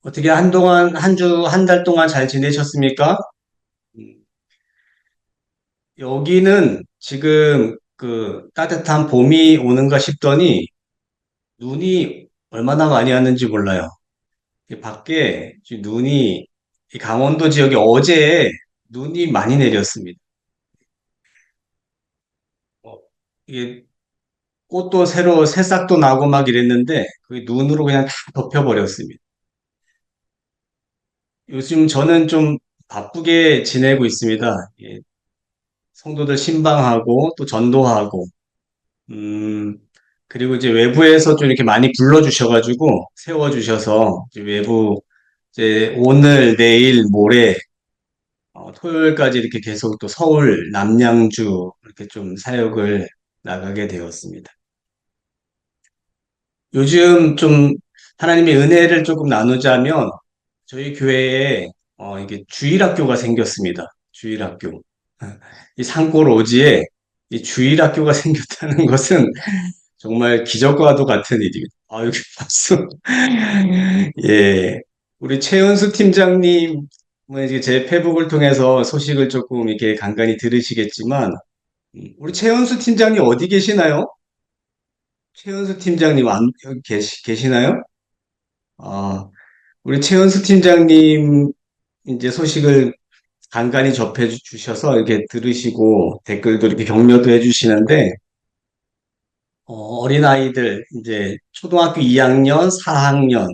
어떻게 한동안, 한 달 동안 잘 지내셨습니까? 음, 여기는 지금 그 따뜻한 봄이 오는가 싶더니 눈이 얼마나 많이 왔는지 몰라요. 이 밖에 지금 눈이, 이 강원도 지역에 어제 눈이 많이 내렸습니다. 어, 이게 꽃도 새로 새싹도 나고 막 이랬는데 그 눈으로 그냥 다 덮여버렸습니다. 요즘 저는 좀 바쁘게 지내고 있습니다. 예, 성도들 신방하고 또 전도하고 음, 그리고 이제 외부에서 좀 이렇게 많이 불러주셔가지고, 세워주셔서, 이제 외부, 이제 오늘, 내일, 모레, 토요일까지 이렇게 계속 또 서울, 남양주, 이렇게 좀 사역을 나가게 되었습니다. 요즘 좀 하나님의 은혜를 조금 나누자면, 저희 교회에, 이게 주일학교가 생겼습니다. 주일학교. 이 산골 오지에 이 주일학교가 생겼다는 것은 정말 기적과도 같은 일이에요. 아, 여기 박수. 예. 우리 최은수 팀장님, 뭐 이제 제 페북을 통해서 소식을 조금 이렇게 간간히 들으시겠지만, 우리 최은수 팀장님 어디 계시나요? 최은수 팀장님 여기 계시나요? 아, 우리 최은수 팀장님 이제 소식을 간간히 접해 주셔서 이렇게 들으시고 댓글도 이렇게 격려도 해 주시는데, 어린아이들, 이제, 초등학교 2학년, 4학년,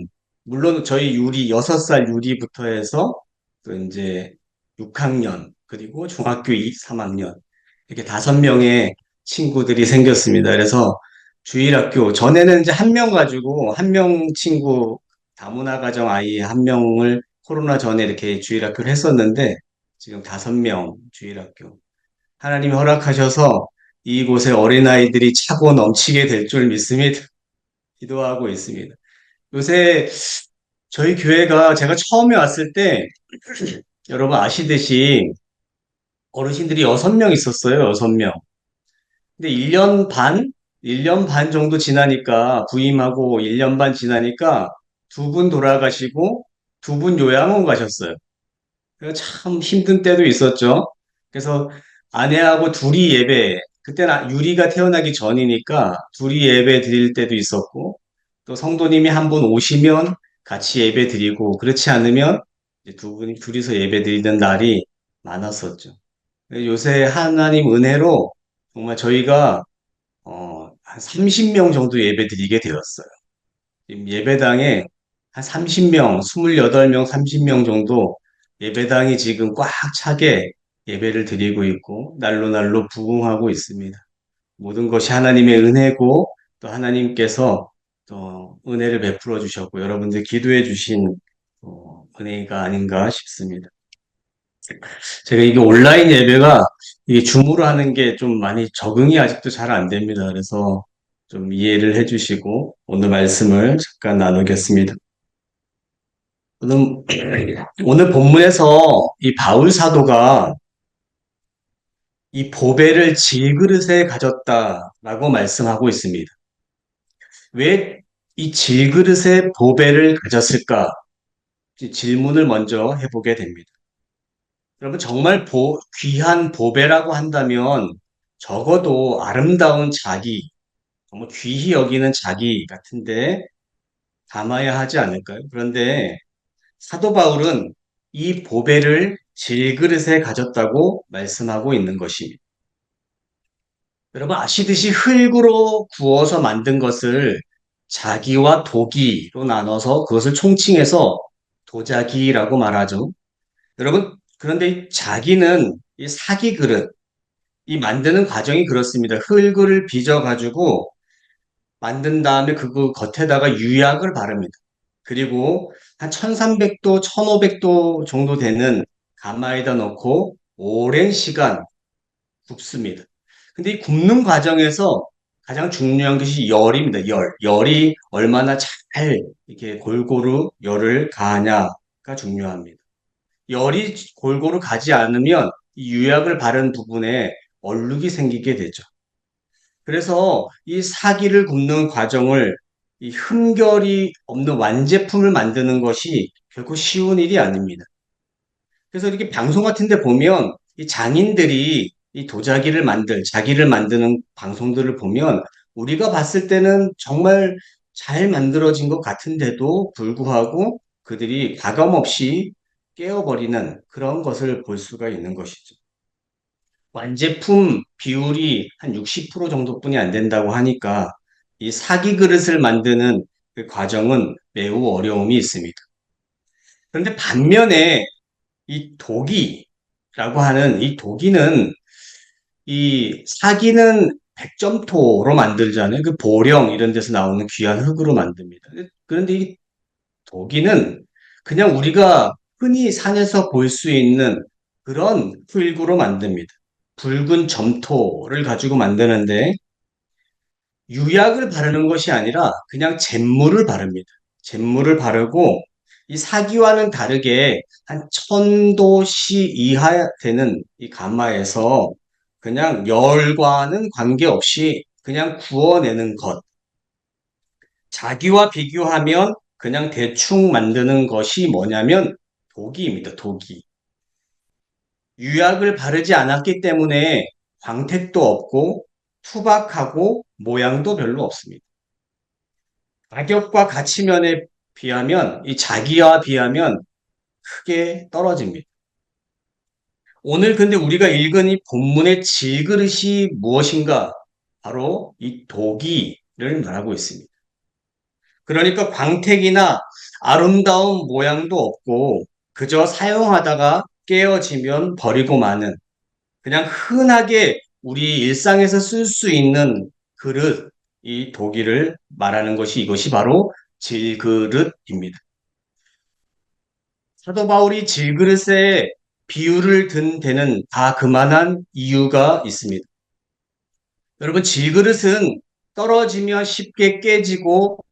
물론 저희 유리, 6살 유리부터 해서, 또 이제, 6학년, 그리고 중학교 2, 3학년, 이렇게 5명의 친구들이 생겼습니다. 그래서 주일학교, 전에는 이제 한 명 가지고, 한 명 친구, 다문화 가정 아이 한 명을 코로나 전에 이렇게 주일학교를 했었는데, 지금 5명 주일학교. 하나님이 허락하셔서 이곳에 어린아이들이 차고 넘치게 될 줄 믿습니다. 기도하고 있습니다. 요새 저희 교회가 제가 처음에 왔을 때 여러분 아시듯이 어르신들이 6명 있었어요. 6명. 근데 1년 반 정도 지나니까 부임하고 1년 반 지나니까 2분 돌아가시고 2분 요양원 가셨어요. 그래서 참 힘든 때도 있었죠. 그래서 아내하고 둘이 예배, 그때는 유리가 태어나기 전이니까 둘이 예배 드릴 때도 있었고, 또 성도님이 한 분 오시면 같이 예배 드리고, 그렇지 않으면 이제 두 분이 둘이서 예배 드리는 날이 많았었죠. 요새 하나님 은혜로 정말 저희가 한 30명 정도 예배 드리게 되었어요. 지금 예배당에 한 30명, 28명, 30명 정도 예배당이 지금 꽉 차게 예배를 드리고 있고 날로 날로 부흥하고 있습니다. 모든 것이 하나님의 은혜고 또 하나님께서 또 은혜를 베풀어 주셨고 여러분들 기도해 주신 은혜가 아닌가 싶습니다. 제가 이게 온라인 예배가 이게 줌으로 하는 게 좀 많이 적응이 아직도 잘 안 됩니다. 그래서 좀 이해를 해 주시고 오늘 말씀을 잠깐 나누겠습니다. 오늘, 오늘 본문에서 이 바울 사도가 이 보배를 질그릇에 가졌다라고 말씀하고 있습니다. 왜 이 질그릇에 보배를 가졌을까? 이 질문을 먼저 해보게 됩니다. 여러분, 정말 귀한 보배라고 한다면 적어도 아름다운 자기, 정말 귀히 여기는 자기 같은데 담아야 하지 않을까요? 그런데 사도 바울은 이 보배를 질그릇에 가졌다고 말씀하고 있는 것입니다. 여러분 아시듯이 흙으로 구워서 만든 것을 자기와 도기로 나눠서 그것을 총칭해서 도자기라고 말하죠. 여러분, 그런데 이 자기는 이 사기 그릇, 이 만드는 과정이 그렇습니다. 흙을 빚어가지고 만든 다음에 그 겉에다가 유약을 바릅니다. 그리고 한 1300도, 1500도 정도 되는 가마에다 넣고 오랜 시간 굽습니다. 근데 이 굽는 과정에서 가장 중요한 것이 열입니다. 열. 열이 얼마나 잘 이렇게 골고루 열을 가하냐가 중요합니다. 열이 골고루 가지 않으면 이 유약을 바른 부분에 얼룩이 생기게 되죠. 그래서 이 사기를 굽는 과정을 이 흠결이 없는 완제품을 만드는 것이 결코 쉬운 일이 아닙니다. 그래서 이렇게 방송 같은 데 보면 이 장인들이 이 도자기를 자기를 만드는 방송들을 보면 우리가 봤을 때는 정말 잘 만들어진 것 같은데도 불구하고 그들이 가감없이 깨어버리는 그런 것을 볼 수가 있는 것이죠. 완제품 비율이 한 60% 정도뿐이 안 된다고 하니까 이 사기 그릇을 만드는 그 과정은 매우 어려움이 있습니다. 그런데 반면에 이 도기라고 하는 이 도기는 이 사기는 백점토로 만들잖아요. 그 보령 이런 데서 나오는 귀한 흙으로 만듭니다. 그런데 이 도기는 그냥 우리가 흔히 산에서 볼 수 있는 그런 흙으로 만듭니다. 붉은 점토를 가지고 만드는데 유약을 바르는 것이 아니라 그냥 잿물을 바릅니다. 잿물을 바르고 이 사기와는 다르게 한 1000도씨 이하 되는 이 가마에서 그냥 열과는 관계없이 그냥 구워내는 것. 자기와 비교하면 그냥 대충 만드는 것이 뭐냐면 도기입니다. 도기. 유약을 바르지 않았기 때문에 광택도 없고 투박하고 모양도 별로 없습니다. 가격과 가치면에 비하면 이 자기와 비하면 크게 떨어집니다. 오늘 근데 우리가 읽은 이 본문의 질그릇이 무엇인가? 바로 이 도기를 말하고 있습니다. 그러니까 광택이나 아름다운 모양도 없고 그저 사용하다가 깨어지면 버리고 마는 그냥 흔하게 우리 일상에서 쓸 수 있는 그릇, 이 도기를 말하는 것이 이것이 바로 질그릇입니다. 사도 바울이 질그릇에 비유를 든 데는 다 그만한 이유가 있습니다. 여러분, 질그릇은 떨어지면 쉽게 깨지고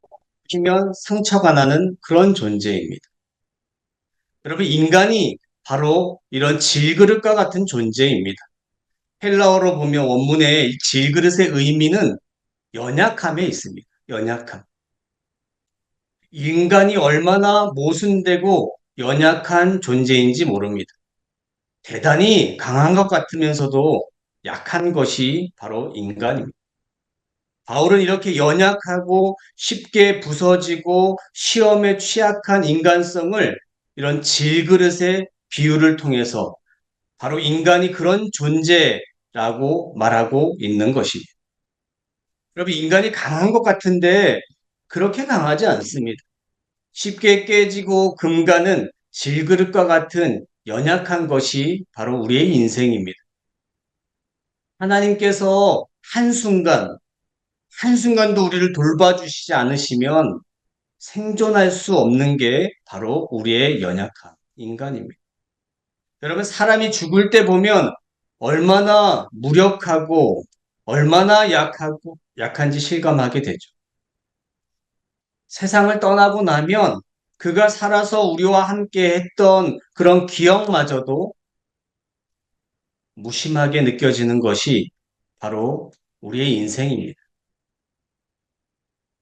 피면 상처가 나는 그런 존재입니다. 여러분, 인간이 바로 이런 질그릇과 같은 존재입니다. 헬라어로 보면 원문의 질그릇의 의미는 연약함에 있습니다. 연약함. 인간이 얼마나 모순되고 연약한 존재인지 모릅니다. 대단히 강한 것 같으면서도 약한 것이 바로 인간입니다. 바울은 이렇게 연약하고 쉽게 부서지고 시험에 취약한 인간성을 이런 질그릇의 비유를 통해서 바로 인간이 그런 존재라고 말하고 있는 것입니다. 여러분, 인간이 강한 것 같은데 그렇게 강하지 않습니다. 쉽게 깨지고 금가는 질그릇과 같은 연약한 것이 바로 우리의 인생입니다. 하나님께서 한순간도 우리를 돌봐주시지 않으시면 생존할 수 없는 게 바로 우리의 연약함, 인간입니다. 여러분, 사람이 죽을 때 보면 얼마나 무력하고 얼마나 약한지 실감하게 되죠. 세상을 떠나고 나면 그가 살아서 우리와 함께 했던 그런 기억마저도 무심하게 느껴지는 것이 바로 우리의 인생입니다.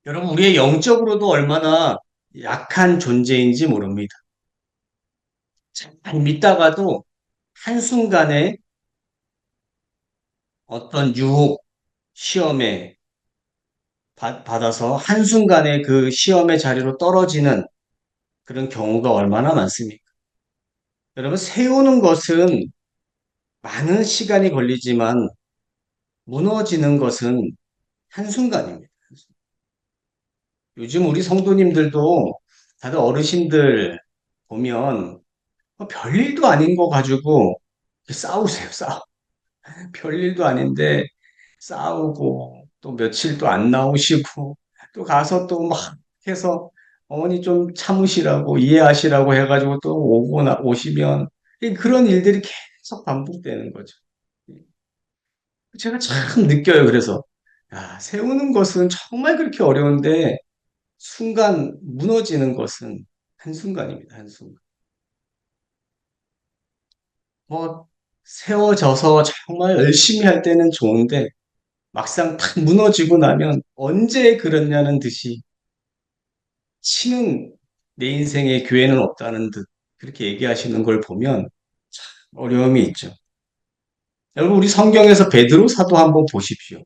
여러분, 우리의 영적으로도 얼마나 약한 존재인지 모릅니다. 잘 믿다가도 한순간에 어떤 유혹, 시험에 받아서 한순간에 그 시험의 자리로 떨어지는 그런 경우가 얼마나 많습니까? 여러분, 세우는 것은 많은 시간이 걸리지만 무너지는 것은 한순간입니다. 요즘 우리 성도님들도 다들 어르신들 보면 별일도 아닌 거 가지고 싸우세요, 싸우. 별일도 아닌데 싸우고 또 며칠 또 안 나오시고 또 가서 또 막 해서 어머니 좀 참으시라고 이해하시라고 해가지고 또 오시면 그런 일들이 계속 반복되는 거죠. 제가 참 느껴요. 그래서 세우는 것은 정말 그렇게 어려운데 순간 무너지는 것은 한순간입니다. 한순간. 뭐 세워져서 정말 열심히 할 때는 좋은데 막상 탁 무너지고 나면 언제 그랬냐는 듯이 치는 내 인생에 교회는 없다는 듯 그렇게 얘기하시는 걸 보면 어려움이 있죠. 여러분, 우리 성경에서 베드로 사도 한번 보십시오.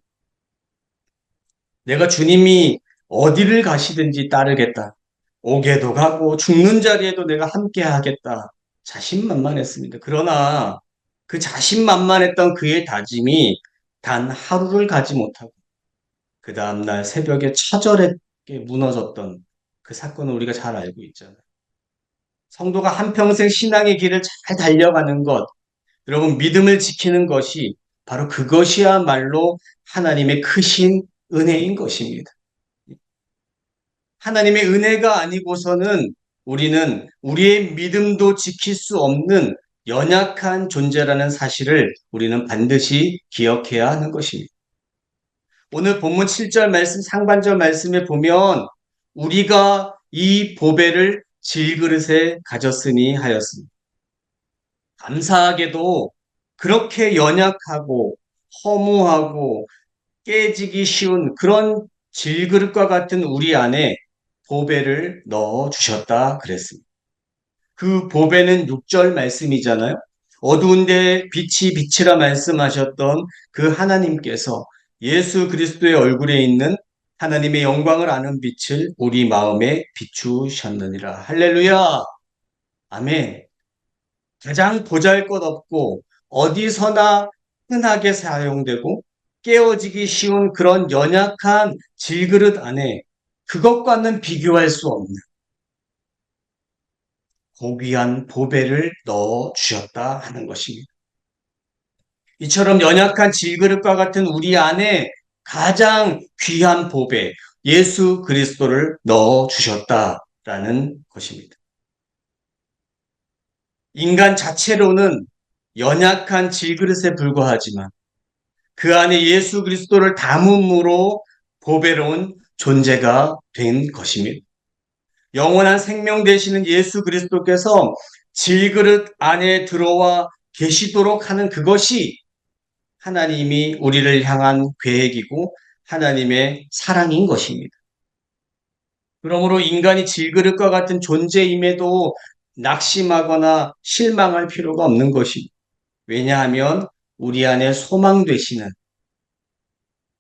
내가 주님이 어디를 가시든지 따르겠다. 오게도 가고 죽는 자리에도 내가 함께 하겠다. 자신만만했습니다. 그러나 그 자신만만했던 그의 다짐이 단 하루를 가지 못하고 그 다음날 새벽에 처절하게 무너졌던 그 사건을 우리가 잘 알고 있잖아요. 성도가 한평생 신앙의 길을 잘 달려가는 것, 여러분 믿음을 지키는 것이 바로 그것이야말로 하나님의 크신 은혜인 것입니다. 하나님의 은혜가 아니고서는 우리는 우리의 믿음도 지킬 수 없는 연약한 존재라는 사실을 우리는 반드시 기억해야 하는 것입니다. 오늘 본문 7절 말씀 상반절 말씀에 보면 우리가 이 보배를 질그릇에 가졌으니 하였습니다. 감사하게도 그렇게 연약하고 허무하고 깨지기 쉬운 그런 질그릇과 같은 우리 안에 보배를 넣어 주셨다 그랬습니다. 그 보배는 6절 말씀이잖아요. 어두운데 빛이 빛이라 말씀하셨던 그 하나님께서 예수 그리스도의 얼굴에 있는 하나님의 영광을 아는 빛을 우리 마음에 비추셨느니라. 할렐루야. 아멘. 가장 보잘것없고 어디서나 흔하게 사용되고 깨어지기 쉬운 그런 연약한 질그릇 안에 그것과는 비교할 수 없는 고귀한 보배를 넣어 주셨다 하는 것입니다. 이처럼 연약한 질그릇과 같은 우리 안에 가장 귀한 보배, 예수 그리스도를 넣어 주셨다라는 것입니다. 인간 자체로는 연약한 질그릇에 불과하지만 그 안에 예수 그리스도를 담음으로 보배로운 존재가 된 것입니다. 영원한 생명 되시는 예수 그리스도께서 질그릇 안에 들어와 계시도록 하는 그것이 하나님이 우리를 향한 계획이고 하나님의 사랑인 것입니다. 그러므로 인간이 질그릇과 같은 존재임에도 낙심하거나 실망할 필요가 없는 것입니다. 왜냐하면 우리 안에 소망 되시는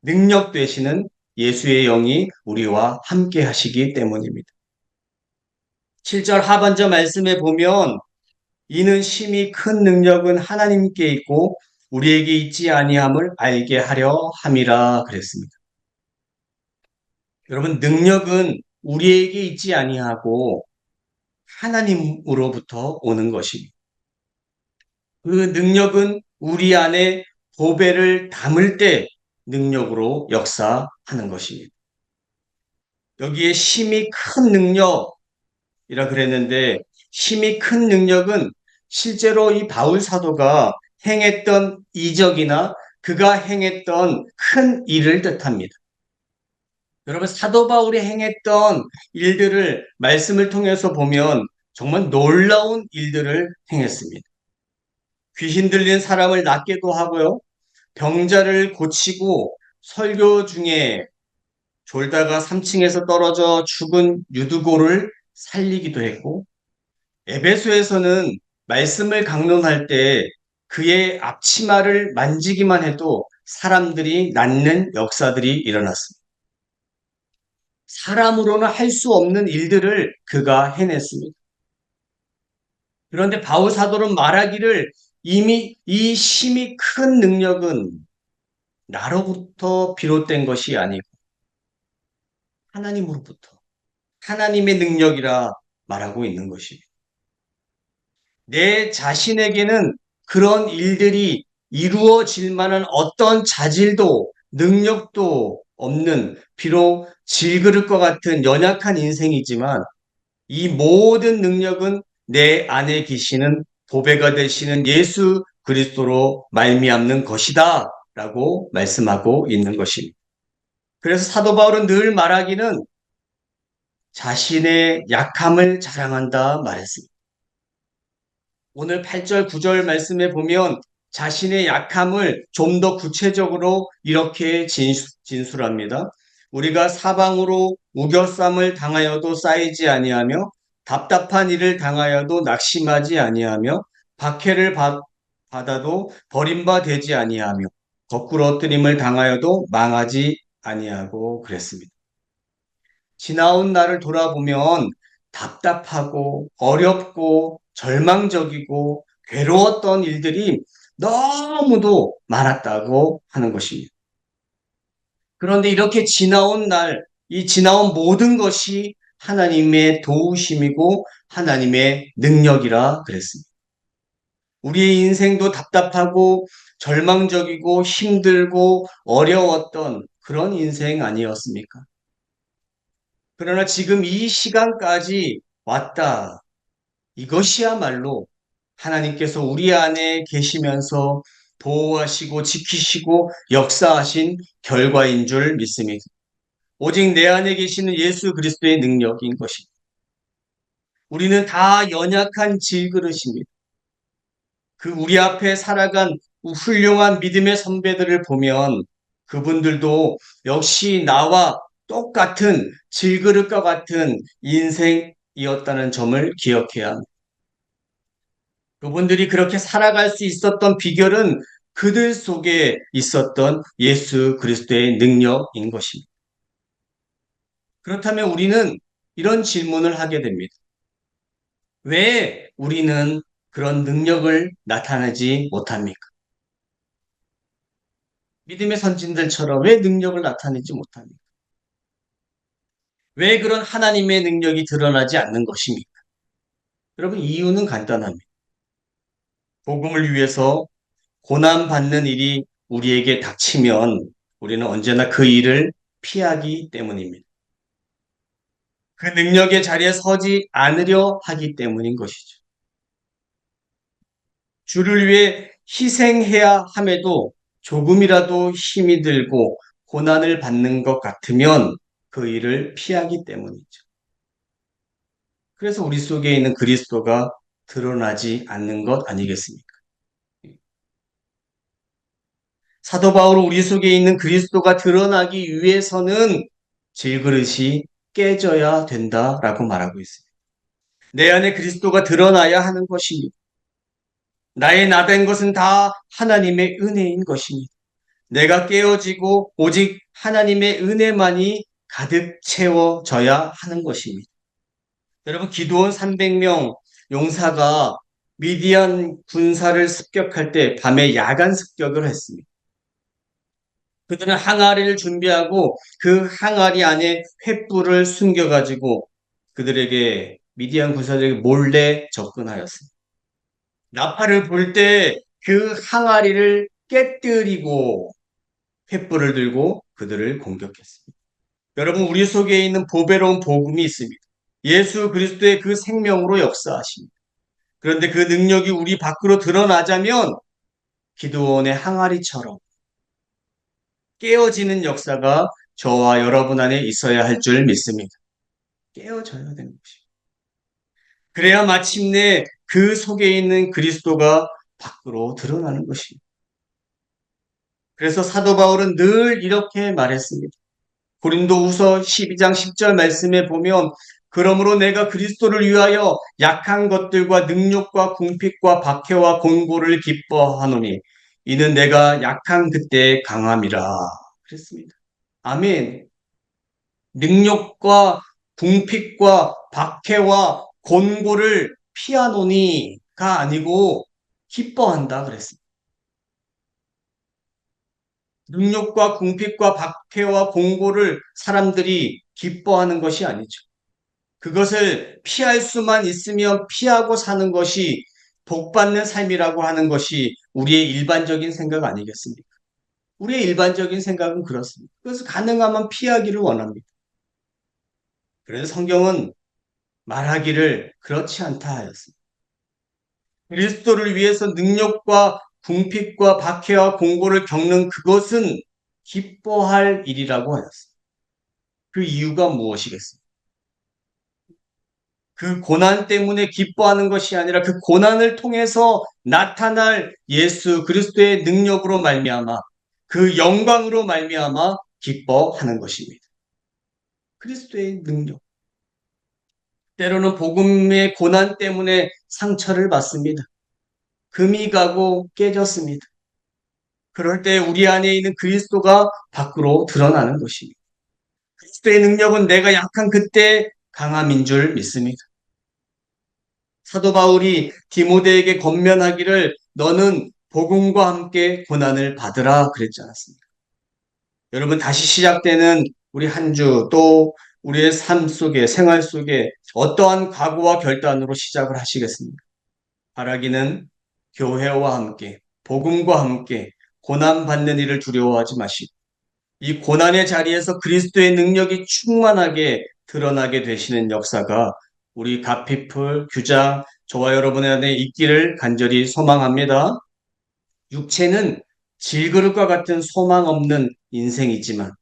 능력 되시는 예수의 영이 우리와 함께 하시기 때문입니다. 7절 하반절 말씀에 보면 이는 심히 큰 능력은 하나님께 있고 우리에게 있지 아니함을 알게 하려 함이라 그랬습니다. 여러분 능력은 우리에게 있지 아니하고 하나님으로부터 오는 것입니다. 그 능력은 우리 안에 보배를 담을 때 능력으로 역사하는 것입니다. 여기에 심히 큰 능력이라 그랬는데 심히 큰 능력은 실제로 이 바울 사도가 행했던 이적이나 그가 행했던 큰 일을 뜻합니다. 여러분 사도 바울이 행했던 일들을 말씀을 통해서 보면 정말 놀라운 일들을 행했습니다. 귀신 들린 사람을 낫게도 하고요. 병자를 고치고 설교 중에 졸다가 3층에서 떨어져 죽은 유두고를 살리기도 했고 에베소에서는 말씀을 강론할 때 그의 앞치마를 만지기만 해도 사람들이 낫는 역사들이 일어났습니다. 사람으로는 할 수 없는 일들을 그가 해냈습니다. 그런데 바울 사도는 말하기를 이미 이 심히 큰 능력은 나로부터 비롯된 것이 아니고 하나님으로부터 하나님의 능력이라 말하고 있는 것입니다. 내 자신에게는 그런 일들이 이루어질 만한 어떤 자질도 능력도 없는 비록 질그릇과 같은 연약한 인생이지만 이 모든 능력은 내 안에 계시는 보배가 되시는 예수 그리스도로 말미암는 것이다 라고 말씀하고 있는 것입니다. 그래서 사도 바울은 늘 말하기는 자신의 약함을 자랑한다 말했습니다. 오늘 8절, 9절 말씀에 보면 자신의 약함을 좀 더 구체적으로 이렇게 진술합니다. 우리가 사방으로 우겨쌈을 당하여도 쌓이지 아니하며 답답한 일을 당하여도 낙심하지 아니하며 박해를 받아도 버림받지 아니하며 거꾸로 엎드림을 당하여도 망하지 아니하고 그랬습니다. 지나온 날을 돌아보면 답답하고 어렵고 절망적이고 괴로웠던 일들이 너무도 많았다고 하는 것입니다. 그런데 이렇게 지나온 날, 이 지나온 모든 것이 하나님의 도우심이고 하나님의 능력이라 그랬습니다. 우리의 인생도 답답하고 절망적이고 힘들고 어려웠던 그런 인생 아니었습니까? 그러나 지금 이 시간까지 왔다. 이것이야말로 하나님께서 우리 안에 계시면서 보호하시고 지키시고 역사하신 결과인 줄 믿습니다. 오직 내 안에 계시는 예수 그리스도의 능력인 것입니다. 우리는 다 연약한 질그릇입니다. 그 우리 앞에 살아간 훌륭한 믿음의 선배들을 보면 그분들도 역시 나와 똑같은 질그릇과 같은 인생이었다는 점을 기억해야 합니다. 그분들이 그렇게 살아갈 수 있었던 비결은 그들 속에 있었던 예수 그리스도의 능력인 것입니다. 그렇다면 우리는 이런 질문을 하게 됩니다. 왜 우리는 그런 능력을 나타내지 못합니까? 믿음의 선진들처럼 왜 능력을 나타내지 못합니까? 왜 그런 하나님의 능력이 드러나지 않는 것입니까? 여러분, 이유는 간단합니다. 복음을 위해서 고난받는 일이 우리에게 닥치면 우리는 언제나 그 일을 피하기 때문입니다. 그 능력의 자리에 서지 않으려 하기 때문인 것이죠. 주를 위해 희생해야 함에도 조금이라도 힘이 들고 고난을 받는 것 같으면 그 일을 피하기 때문이죠. 그래서 우리 속에 있는 그리스도가 드러나지 않는 것 아니겠습니까? 사도 바울은 우리 속에 있는 그리스도가 드러나기 위해서는 질그릇이 깨져야 된다라고 말하고 있습니다. 내 안에 그리스도가 드러나야 하는 것입니다. 나의 나된 것은 다 하나님의 은혜인 것입니다. 내가 깨어지고 오직 하나님의 은혜만이 가득 채워져야 하는 것입니다. 여러분, 기드온 300명 용사가 미디안 군사를 습격할 때 밤에 야간 습격을 했습니다. 그들은 항아리를 준비하고 그 항아리 안에 횃불을 숨겨가지고 그들에게 미디안 군사들에게 몰래 접근하였습니다. 나팔을 불 때 그 항아리를 깨뜨리고 횃불을 들고 그들을 공격했습니다. 여러분, 우리 속에 있는 보배로운 복음이 있습니다. 예수 그리스도의 그 생명으로 역사하십니다. 그런데 그 능력이 우리 밖으로 드러나자면 기드온의 항아리처럼 깨어지는 역사가 저와 여러분 안에 있어야 할 줄 믿습니다. 깨어져야 되는 것입니다. 그래야 마침내 그 속에 있는 그리스도가 밖으로 드러나는 것입니다. 그래서 사도 바울은 늘 이렇게 말했습니다. 고린도후서 12장 10절 말씀에 보면 그러므로 내가 그리스도를 위하여 약한 것들과 능력과 궁핍과 박해와 곤고를 기뻐하노니 이는 내가 약한 그때 강함이라 그랬습니다. 아멘. 능력과 궁핍과 박해와 곤고를 피하노니가 아니고 기뻐한다 그랬습니다. 능력과 궁핍과 박해와 공고를 사람들이 기뻐하는 것이 아니죠. 그것을 피할 수만 있으면 피하고 사는 것이 복받는 삶이라고 하는 것이 우리의 일반적인 생각 아니겠습니까? 우리의 일반적인 생각은 그렇습니다. 그래서 가능하면 피하기를 원합니다. 그래서 성경은 말하기를 그렇지 않다 하였습니다. 그리스도를 위해서 능력과 궁핍과 박해와 공고를 겪는 그것은 기뻐할 일이라고 하였습니다. 그 이유가 무엇이겠습니까? 그 고난 때문에 기뻐하는 것이 아니라 그 고난을 통해서 나타날 예수 그리스도의 능력으로 말미암아 그 영광으로 말미암아 기뻐하는 것입니다. 그리스도의 능력. 때로는 복음의 고난 때문에 상처를 받습니다. 금이 가고 깨졌습니다. 그럴 때 우리 안에 있는 그리스도가 밖으로 드러나는 것입니다. 그리스도의 능력은 내가 약한 그때 강함인 줄 믿습니다. 사도 바울이 디모데에게 권면하기를 너는 복음과 함께 고난을 받으라 그랬지 않았습니까? 여러분 다시 시작되는 우리 한 주 또 우리의 삶 속에 생활 속에 어떠한 각오와 결단으로 시작을 하시겠습니까? 바라기는 교회와 함께 복음과 함께 고난 받는 일을 두려워하지 마시고 이 고난의 자리에서 그리스도의 능력이 충만하게 드러나게 되시는 역사가 우리 갓피플 규장 저와 여러분 안에 있기를 간절히 소망합니다. 육체는 질그릇과 같은 소망 없는 인생이지만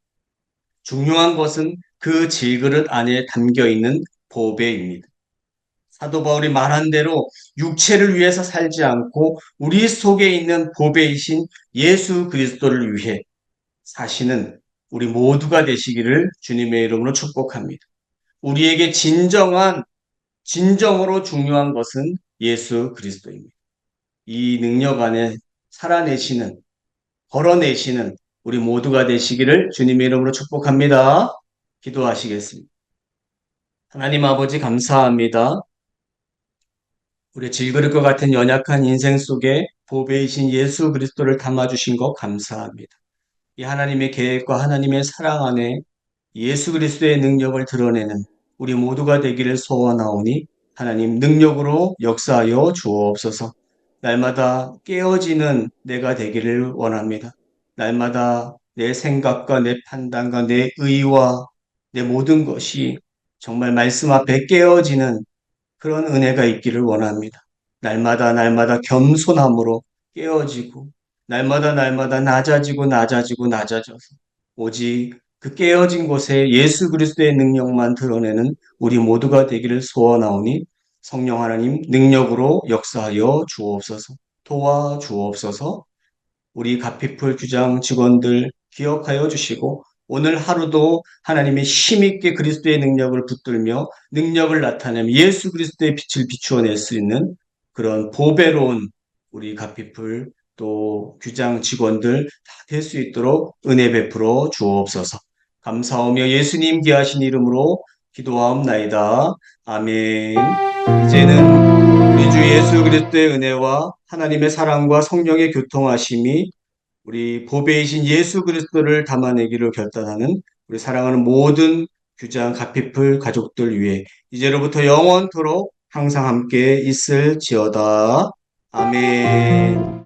중요한 것은 그 질그릇 안에 담겨 있는 보배입니다. 사도 바울이 말한 대로 육체를 위해서 살지 않고 우리 속에 있는 보배이신 예수 그리스도를 위해 사시는 우리 모두가 되시기를 주님의 이름으로 축복합니다. 우리에게 진정으로 중요한 것은 예수 그리스도입니다. 이 능력 안에 살아내시는, 걸어내시는 우리 모두가 되시기를 주님의 이름으로 축복합니다. 기도하시겠습니다. 하나님 아버지 감사합니다. 우리 질그릇과 같은 연약한 인생 속에 보배이신 예수 그리스도를 담아주신 것 감사합니다. 이 하나님의 계획과 하나님의 사랑 안에 예수 그리스도의 능력을 드러내는 우리 모두가 되기를 소원하오니 하나님 능력으로 역사하여 주옵소서. 날마다 깨어지는 내가 되기를 원합니다. 날마다 내 생각과 내 판단과 내 의와 내 모든 것이 정말 말씀 앞에 깨어지는 그런 은혜가 있기를 원합니다. 날마다 겸손함으로 깨어지고 날마다 낮아져서 오직 그 깨어진 곳에 예수 그리스도의 능력만 드러내는 우리 모두가 되기를 소원하오니 성령 하나님 능력으로 역사하여 주옵소서. 도와 주옵소서. 우리 갓피플 규장 직원들 기억하여 주시고 오늘 하루도 하나님의 힘있게 그리스도의 능력을 붙들며 능력을 나타내며 예수 그리스도의 빛을 비추어낼 수 있는 그런 보배로운 우리 갓피플 또 규장 직원들 다 될 수 있도록 은혜 베풀어 주옵소서. 감사하며 예수님 귀하신 이름으로 기도하옵나이다. 아멘. 이제는 우리 주 예수 그리스도의 은혜와 하나님의 사랑과 성령의 교통하심이 우리 보배이신 예수 그리스도를 담아내기로 결단하는 우리 사랑하는 모든 규장 가피풀 가족들 위해 이제로부터 영원토록 항상 함께 있을지어다. 아멘.